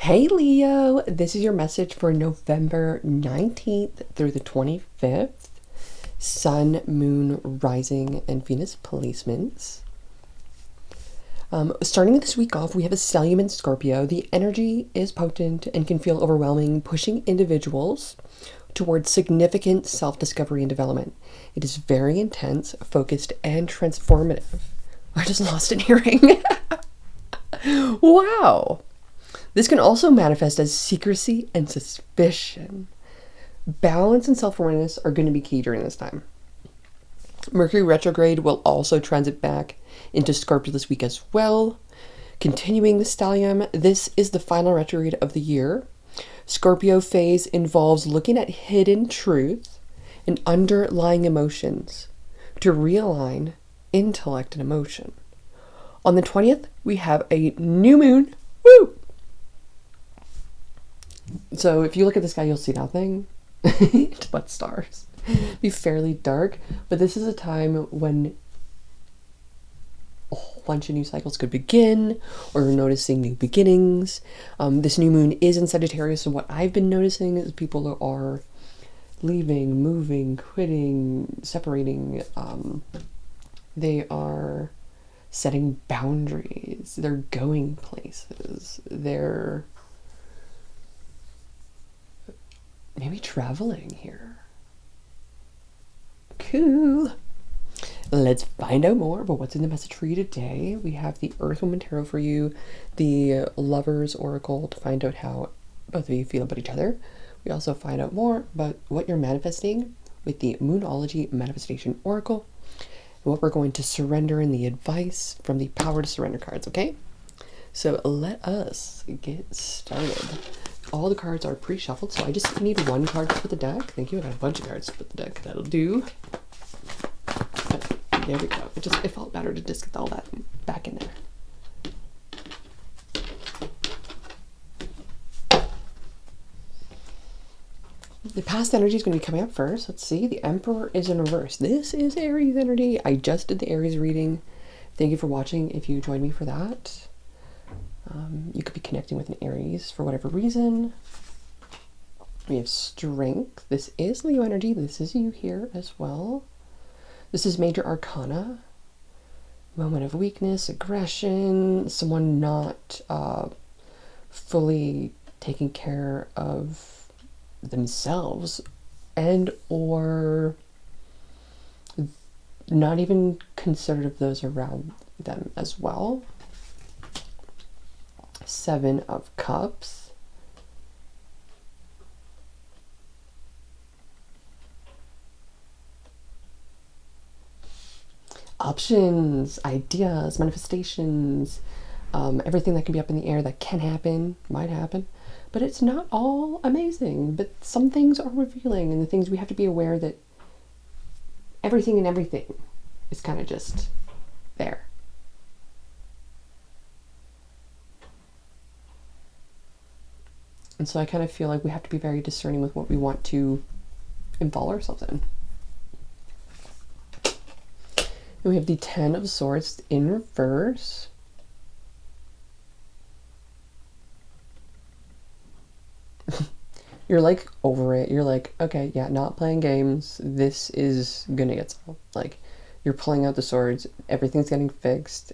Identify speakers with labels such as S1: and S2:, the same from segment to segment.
S1: Hey Leo, this is your message for November 19th through the 25th. Sun, Moon, Rising, and Venus placements. Starting this week off, we have a stellium in Scorpio. The energy is potent and can feel overwhelming, pushing individuals towards significant self-discovery and development. It is very intense, focused, and transformative. I just lost an earring. Wow. This can also manifest as secrecy and suspicion. Balance and self-awareness are going to be key during this time. Mercury retrograde will also transit back into Scorpio this week as well. Continuing the stellium, this is the final retrograde of the year. Scorpio phase involves looking at hidden truth and underlying emotions to realign intellect and emotion. On the 20th, we have a new moon. Woo! So if you look at the sky, you'll see nothing but stars. Be fairly dark, but this is a time when a whole bunch of new cycles could begin, or you're noticing new beginnings. This new moon is in Sagittarius, so what I've been noticing is people are leaving, moving, quitting, separating. They are setting boundaries. They're going places. They're maybe traveling here. Cool. Let's find out more about what's in the message for you today. We have the Earthwoman Tarot for you, the Lover's Oracle to find out how both of you feel about each other. We also find out more about what you're manifesting with the Moonology Manifestation Oracle, and what we're going to surrender in the advice from the Power to Surrender cards, okay? So let us get started. All the cards are pre-shuffled, so I just need one card to put the deck. Thank you. I got a bunch of cards to put the deck. That'll do. But there we go. It felt better to just get all that back in there. The past energy is going to be coming up first. Let's see. The Emperor is in reverse. This is Aries energy. I just did the Aries reading. Thank you for watching if you joined me for that. You could be connecting with an Aries for whatever reason. We have Strength. This is Leo energy. This is you here as well. This is Major Arcana. Moment of weakness, aggression, someone not fully taking care of themselves, and or not even considerate of those around them as well. Seven of Cups. Options, ideas, manifestations, everything that can be up in the air that can happen, might happen, but it's not all amazing. But some things are revealing, and the things we have to be aware that everything and everything is kind of just there. And so I kind of feel like we have to be very discerning with what we want to involve ourselves in. And we have the Ten of Swords in reverse. You're like over it. You're like, okay, yeah, not playing games. This is gonna get solved. Like, you're pulling out the swords. Everything's getting fixed.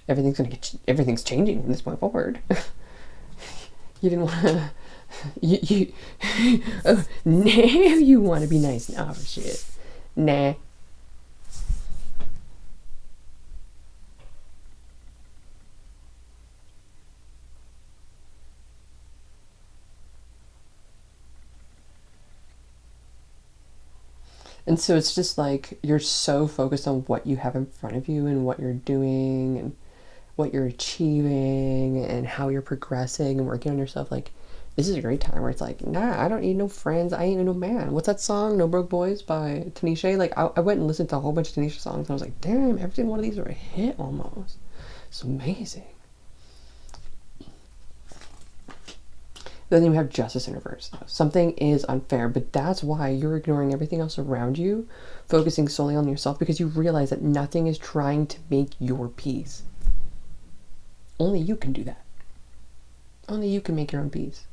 S1: Everything's changing from this point forward. You didn't want to, oh, now you want to be nice. Oh, shit. Nah. And so it's just like, you're so focused on what you have in front of you and what you're doing and what you're achieving and how you're progressing and working on yourself. Like, this is a great time where it's like, nah, I don't need no friends. I ain't no man. What's that song? No Broke Boys by Tanisha. Like, I went and listened to a whole bunch of Tanisha songs, and I was like, damn, every single one of these are a hit almost. It's amazing. Then you have Justice in reverse. Something is unfair, but that's why you're ignoring everything else around you, focusing solely on yourself, because you realize that nothing is trying to make your peace. Only you can do that. Only you can make your own peace.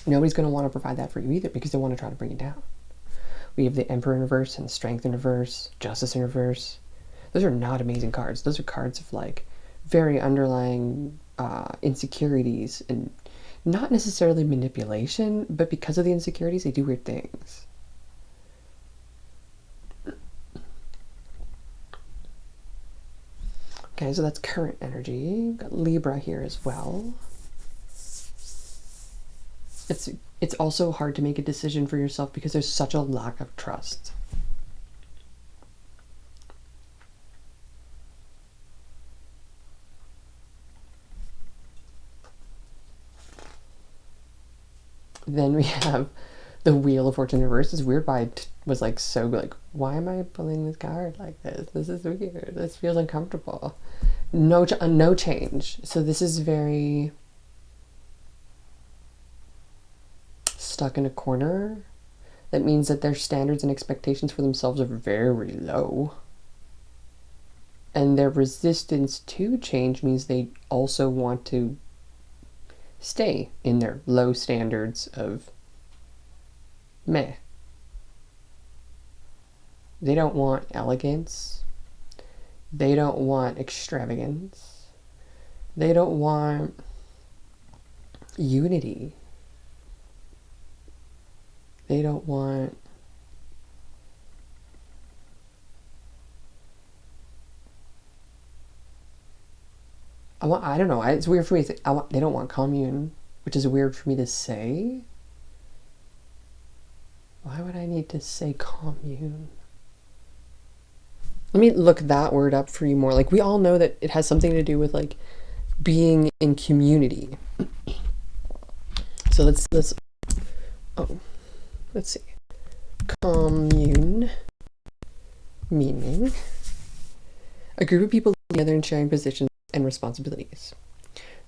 S1: Nobody's going to want to provide that for you either, because they want to try to bring you down. We have the Emperor in reverse and Strength in reverse, Justice in reverse. Those are not amazing cards. Those are cards of like very underlying insecurities, and not necessarily manipulation, but because of the insecurities, they do weird things. Okay, so that's current energy. We've got Libra here as well. It's also hard to make a decision for yourself because there's such a lack of trust. Then we have the Wheel of Fortune reverse. It's weird why I was like so like, why am I pulling this card like this? This is weird. This feels uncomfortable. No change. So this is very stuck in a corner. That means that their standards and expectations for themselves are very low. And their resistance to change means they also want to stay in their low standards of meh. They don't want elegance. They don't want extravagance. They don't want unity. They don't want I don't know. It's weird for me to say, they don't want commune, which is weird for me to say. Why would I need to say commune? Let me look that word up for you more. Like, we all know that it has something to do with like being in community. So let's see. Commune, meaning a group of people together and sharing positions and responsibilities.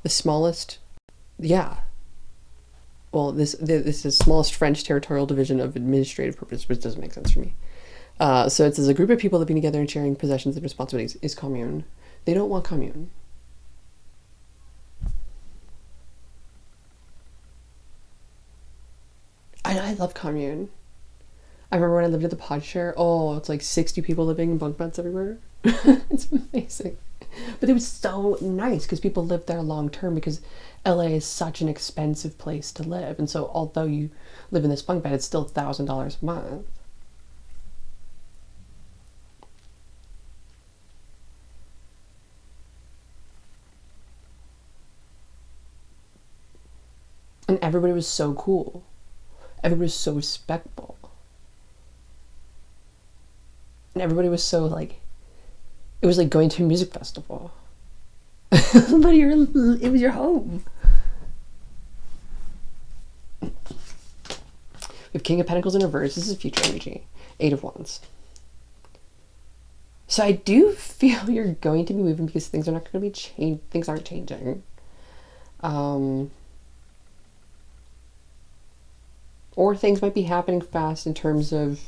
S1: The smallest, yeah. Well, this is the smallest French territorial division of administrative purpose, which doesn't make sense for me. So it says a group of people living together and sharing possessions and responsibilities is commune. They don't want commune. I love commune. I remember when I lived at the pod share. Oh, it's like 60 people living in bunk beds everywhere. It's amazing. But it was so nice because people lived there long term, because LA is such an expensive place to live. And so although you live in this bunk bed, it's still $1,000 a month. And everybody was so cool. Everybody was so respectful. And everybody was so like, it was like going to a music festival. But it was your home. We have King of Pentacles in reverse. This is future energy. 8 of Wands. So I do feel you're going to be moving because things are not going to be changed. Things aren't changing. Or things might be happening fast in terms of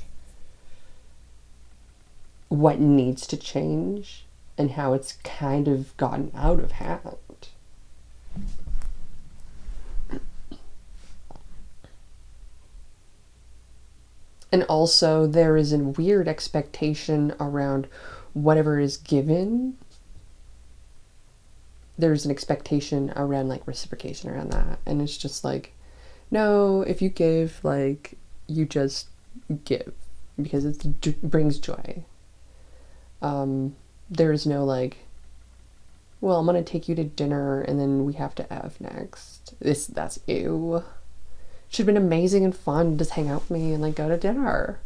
S1: what needs to change and how it's kind of gotten out of hand. And also there is a weird expectation around whatever is given. There's an expectation around like reciprocation around that. And it's just like, no, if you give, like, you just give because it brings joy. There is no like, well, I'm gonna take you to dinner and then we have to F next. That's ew. Should have been amazing and fun. Just hang out with me and like go to dinner.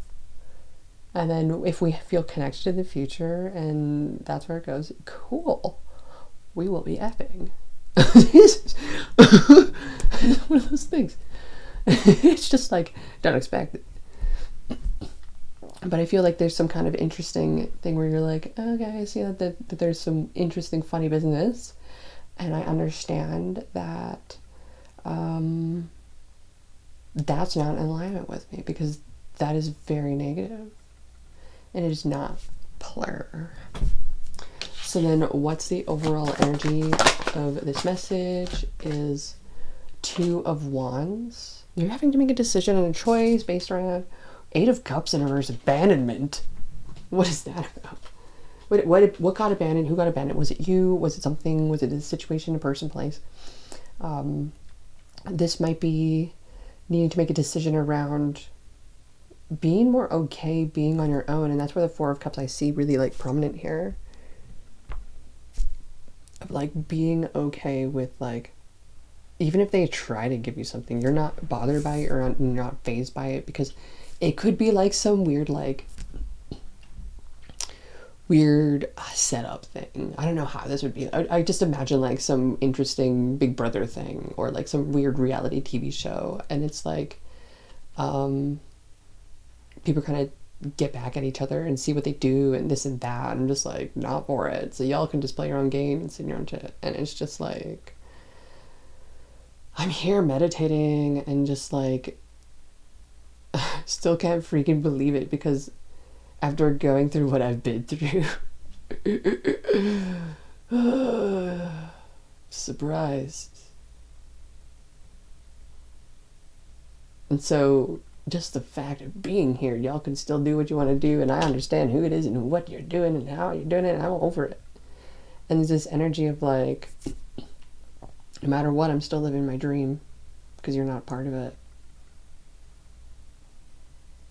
S1: And then if we feel connected in the future and that's where it goes, cool. We will be effing. One of those things. It's just like, don't expect it. But I feel like there's some kind of interesting thing where you're like, okay, I see that there's some interesting, funny business. And I understand that that's not in alignment with me, because that is very negative. And it is not polar. So then what's the overall energy of this message is Two of Wands. You're having to make a decision and a choice based around Eight of Cups in reverse, abandonment. What is that about? What got abandoned? Who got abandoned? Was it you? Was it something? Was it a situation, a person, place? This might be needing to make a decision around being more okay being on your own, and that's where the Four of Cups I see really like prominent here. Of like being okay with like, even if they try to give you something, you're not bothered by it or you're not fazed by it, because it could be like some weird setup thing. I don't know how this would be. I just imagine like some interesting Big Brother thing or like some weird reality TV show, and it's like people kind of get back at each other and see what they do and this and that, and I'm just like not for it. So y'all can just play your own game and sit in your own shit, and it's just like I'm here meditating and just like still can't freaking believe it, because after going through what I've been through, surprised. And so just the fact of being here, y'all can still do what you want to do, and I understand who it is and what you're doing and how you're doing it, and I'm over it. And there's this energy of like, no matter what, I'm still living my dream, because you're not part of it.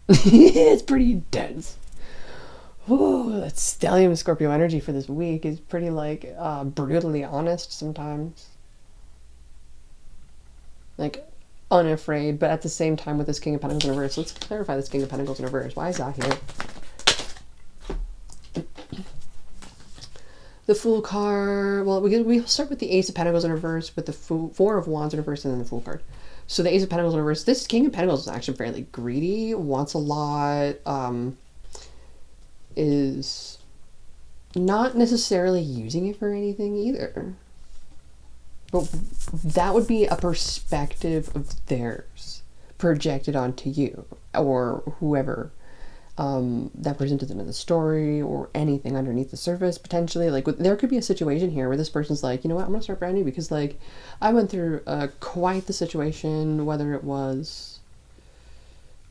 S1: It's pretty intense. Ooh, that Stellium Scorpio energy for this week is pretty like brutally honest sometimes. Like unafraid, but at the same time with this King of Pentacles in reverse. Let's clarify this King of Pentacles in reverse. Why is that here? The Fool card. Well, we'll start with the Ace of Pentacles in reverse, with the Four of Wands in reverse, and then the Fool card. So the Ace of Pentacles in reverse. This King of Pentacles is actually fairly greedy, wants a lot, is not necessarily using it for anything either. But that would be a perspective of theirs projected onto you or whoever that presented them in the story, or anything underneath the surface potentially. Like there could be a situation here where this person's like, you know what, I'm gonna start brand new because like I went through quite the situation, whether it was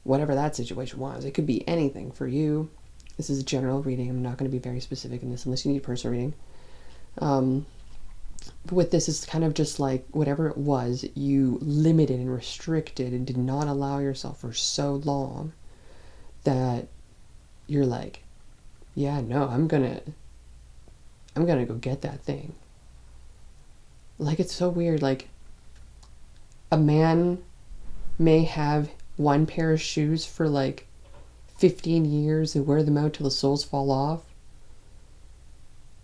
S1: whatever that situation was. It could be anything for you. This is a general reading. I'm not going to be very specific in this unless you need a personal reading. But with this, it's kind of just like whatever it was, you limited and restricted and did not allow yourself for so long that you're like, yeah, no, I'm gonna go get that thing. Like, it's so weird. Like, a man may have one pair of shoes for like 15 years and wear them out till the soles fall off,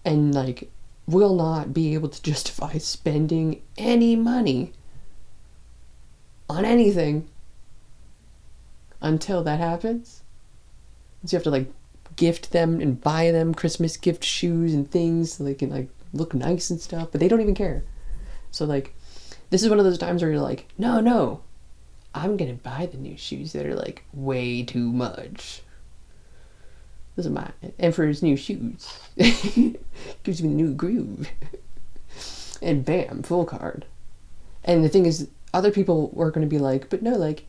S1: and like will not be able to justify spending any money on anything until that happens. So you have to like gift them and buy them Christmas gift shoes and things so they can like look nice and stuff, but they don't even care. So like this is one of those times where you're like, no, I'm gonna buy the new shoes that are like way too much. This is my Emperor's new shoes. Gives me a new groove. And bam, Full card. And the thing is, other people were going to be like, but no, like,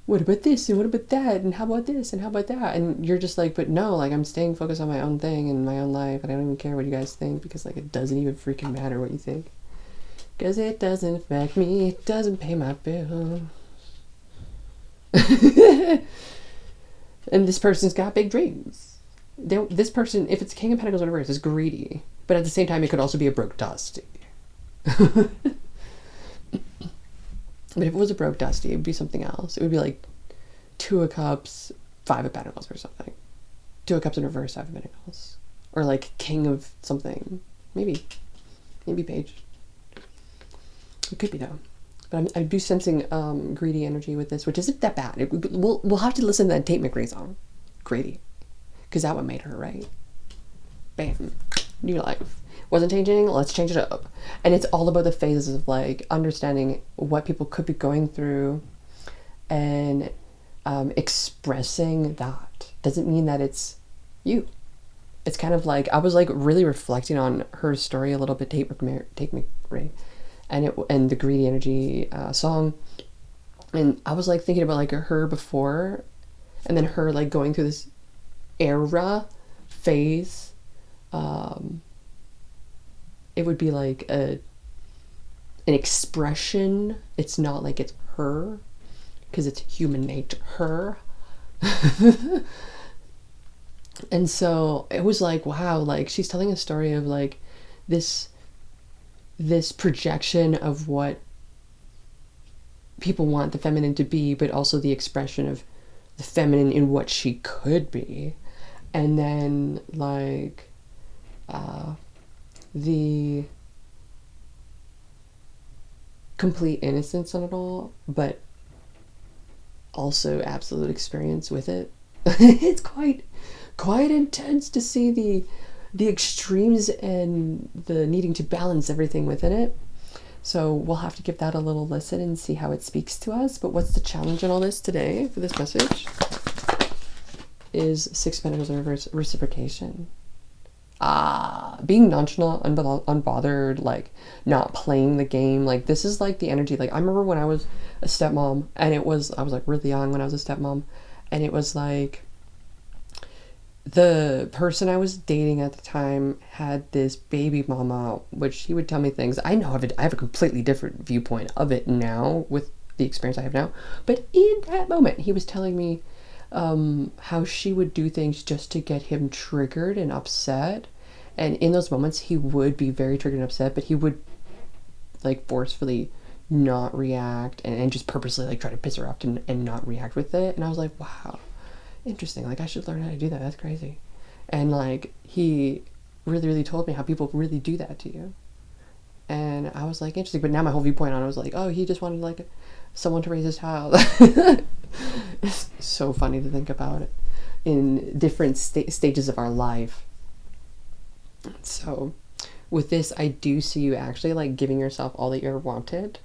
S1: what about this and what about that and how about this and how about that? And you're just like, but no, like, I'm staying focused on my own thing and my own life, and I don't even care what you guys think, because like it doesn't even freaking matter what you think, because it doesn't affect me, it doesn't pay my bills. And this person's got big dreams. This person, if it's King of Pentacles in reverse, is greedy, but at the same time it could also be a broke dusty. But if it was a broke dusty, it would be something else. It would be like Two of Cups, Five of Pentacles or something. Two of Cups in reverse, Five of Pentacles. Or like King of something. Maybe Page. It could be though. But I do sensing greedy energy with this, which isn't that bad. We'll have to listen to that Tate McRae song, Greedy, because that one made her, right? Bam, new life. Wasn't changing, let's change it up. And it's all about the phases of like understanding what people could be going through and expressing that. Doesn't mean that it's you. it's kind of like, I was like really reflecting on her story a little bit, Take Me Ray, and the Greedy Energy song. And I was like thinking about like her before, and then her like going through this phase. It would be like an expression. It's not like it's her, because it's human nature, her. And so it was like, wow, like she's telling a story of like this projection of what people want the feminine to be, but also the expression of the feminine in what she could be. And then like the complete innocence on it all, but also absolute experience with it. It's quite intense to see the extremes and the needing to balance everything within it. So we'll have to give that a little listen and see how it speaks to us. But what's the challenge in all this today for this message? Is Six of Pentacles in reverse, reciprocation. Being nonchalant, unbothered, like not playing the game. Like this is like the energy. Like I remember when I was a stepmom, and I was like really young when I was a stepmom, and it was like the person I was dating at the time had this baby mama, which he would tell me things. I know of it. I have a completely different viewpoint of it now with the experience I have now. But in that moment, he was telling me how she would do things just to get him triggered and upset. And in those moments, he would be very triggered and upset, but he would like forcefully not react and just purposely like try to piss her off and not react with it. And I was like, wow, interesting. Like I should learn how to do that. That's crazy. And like he really told me how people really do that to you. And I was like, interesting. But now my whole viewpoint on it was like, oh, he just wanted like someone to raise his child. It's so funny to think about it in different stages of our life. So with this, I do see you actually like giving yourself all that you ever wanted,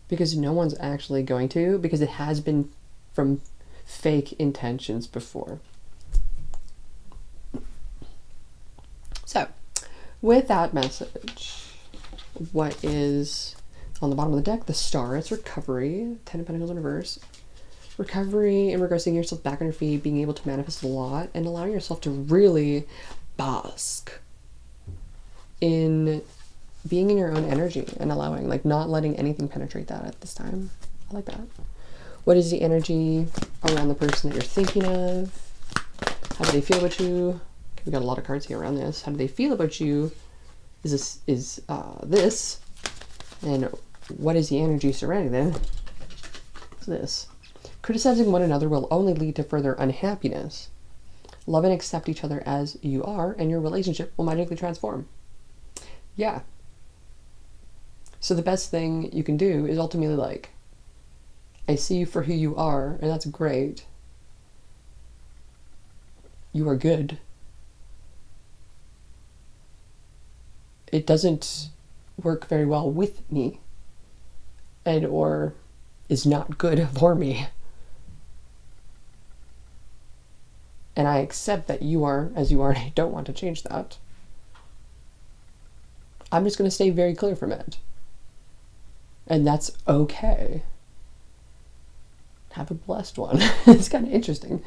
S1: because no one's actually going to, because it has been from fake intentions before. So with that message, what is on the bottom of the deck? The Star. It's recovery. 10 of Pentacles in reverse. Recovery in regards to getting yourself back on your feet, being able to manifest a lot, and allowing yourself to really bask in being in your own energy and allowing, like, not letting anything penetrate that at this time. I like that. What is the energy around the person that you're thinking of? How do they feel about you? Okay, we got a lot of cards here around this. How do they feel about you? Is this? And what is the energy surrounding them? What's this? Criticizing one another will only lead to further unhappiness. Love and accept each other as you are, and your relationship will magically transform. Yeah. So the best thing you can do is ultimately like, I see you for who you are, and that's great. You are good. It doesn't work very well with me, and or is not good for me. And I accept that you are as you are, and I don't want to change that. I'm just going to stay very clear from it. And that's okay. Have a blessed one. It's kind of interesting.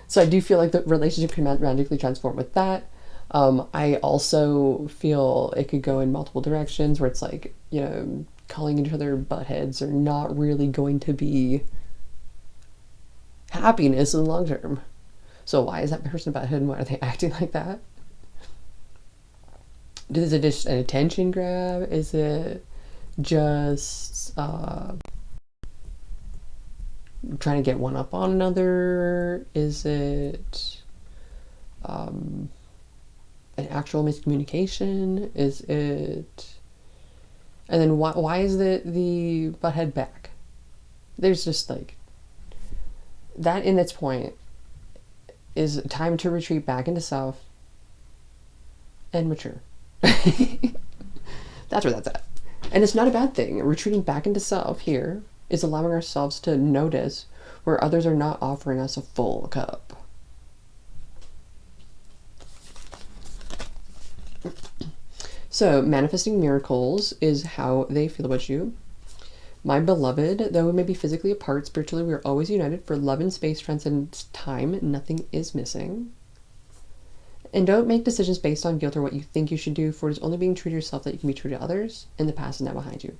S1: So I do feel like the relationship can radically transform with that. I also feel it could go in multiple directions where it's like, you know, calling each other buttheads are not really going to be happiness in the long term. So why is that person a butthead, and why are they acting like that? Is it just an attention grab? Is it just trying to get one up on another? Is it an actual miscommunication? Is it... And then why is the butthead back? There's just like... That in its point is time to retreat back into self and mature. That's where that's at. And it's not a bad thing. Retreating back into self here is allowing ourselves to notice where others are not offering us a full cup. So, manifesting miracles is how they feel about you. My beloved, though we may be physically apart, spiritually we are always united, for love and space transcends time. Nothing is missing. And don't make decisions based on guilt or what you think you should do, for it is only being true to yourself that you can be true to others, and the past is now behind you.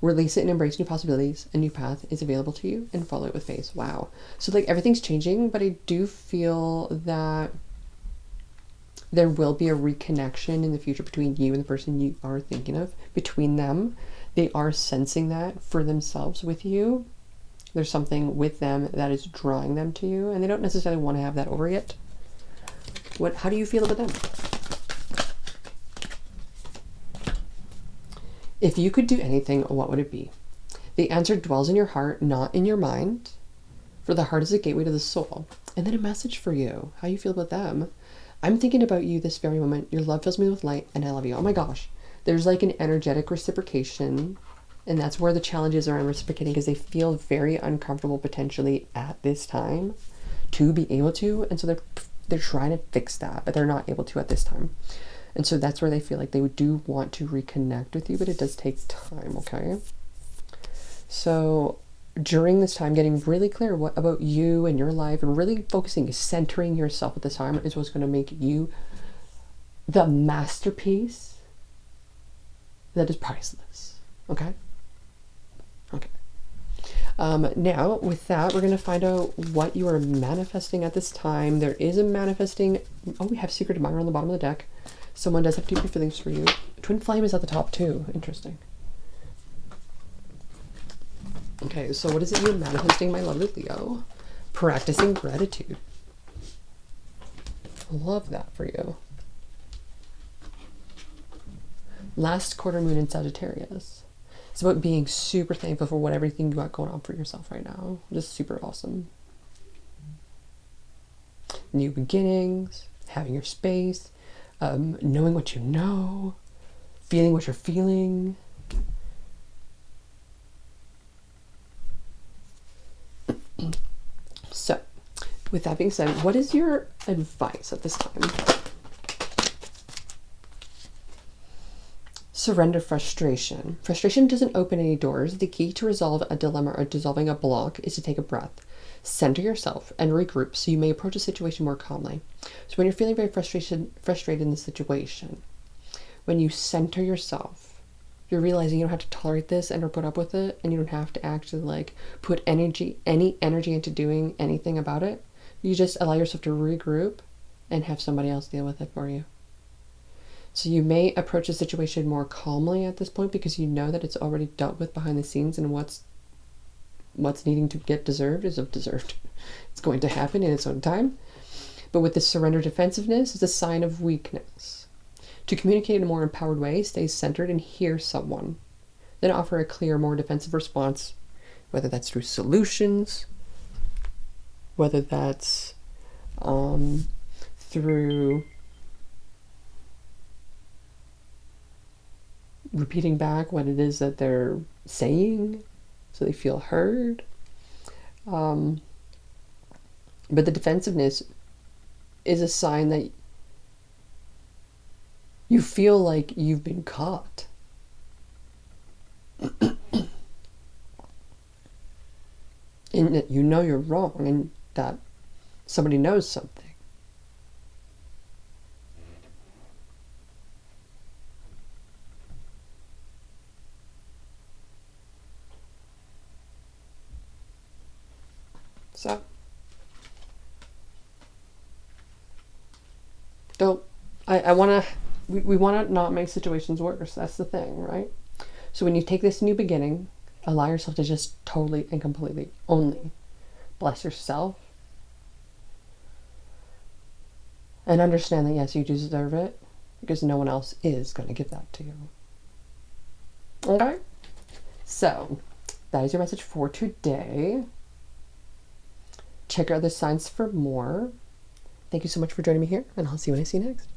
S1: Release it and embrace new possibilities. A new path is available to you, and follow it with faith. Wow. So like everything's changing, but I do feel that there will be a reconnection in the future between you and the person you are thinking of. Between them, they are sensing that for themselves with you. There's something with them that is drawing them to you, and they don't necessarily want to have that over yet. How do you feel about them? If you could do anything, what would it be? The answer dwells in your heart, not in your mind. For the heart is a gateway to the soul. And then a message for you. How you feel about them. I'm thinking about you this very moment. Your love fills me with light, and I love you. Oh my gosh. There's like an energetic reciprocation. And that's where the challenges are in reciprocating, because they feel very uncomfortable potentially at this time to be able to. And so they're trying to fix that, but they're not able to at this time. And so that's where they feel like they do want to reconnect with you, but it does take time, okay? So during this time, getting really clear about you and your life, and really focusing, centering yourself at this time is what's going to make you the masterpiece that is priceless, okay? Okay. Now, with that, we're going to find out what you are manifesting at this time. There is a manifesting... Oh, we have Secret Admirer on the bottom of the deck. Someone does have deeper feelings for you. Twin Flame is at the top too. Interesting. Okay, so what is it you're manifesting, my lovely Leo? Practicing gratitude. Love that for you. Last quarter moon in Sagittarius. It's about being super thankful for everything you got going on for yourself right now. Just super awesome. New beginnings, having your space, knowing what you know, feeling what you're feeling. So, with that being said, what is your advice at this time? Surrender frustration. Frustration doesn't open any doors. The key to resolve a dilemma or dissolving a block is to take a breath, center yourself, and regroup so you may approach a situation more calmly. So when you're feeling very frustrated in the situation, when you center yourself, you're realizing you don't have to tolerate this and or put up with it, and you don't have to actually like put any energy into doing anything about it. You just allow yourself to regroup and have somebody else deal with it for you. So you may approach the situation more calmly at this point because you know that it's already dealt with behind the scenes, and what's needing to get deserved is deserved. It's going to happen in its own time. But with the surrender defensiveness, it's a sign of weakness. To communicate in a more empowered way, stay centered and hear someone. Then offer a clear, more defensive response, whether that's through solutions, whether that's through repeating back what it is that they're saying so they feel heard. But the defensiveness is a sign that you feel like you've been caught. And that you know you're wrong and that somebody knows something. So, we want to not make situations worse. That's the thing, right? So when you take this new beginning, allow yourself to just totally and completely only bless yourself. And understand that, yes, you deserve it because no one else is going to give that to you. Okay? So, that is your message for today. Check out the signs for more. Thank you so much for joining me here, and I'll see you when I see you next.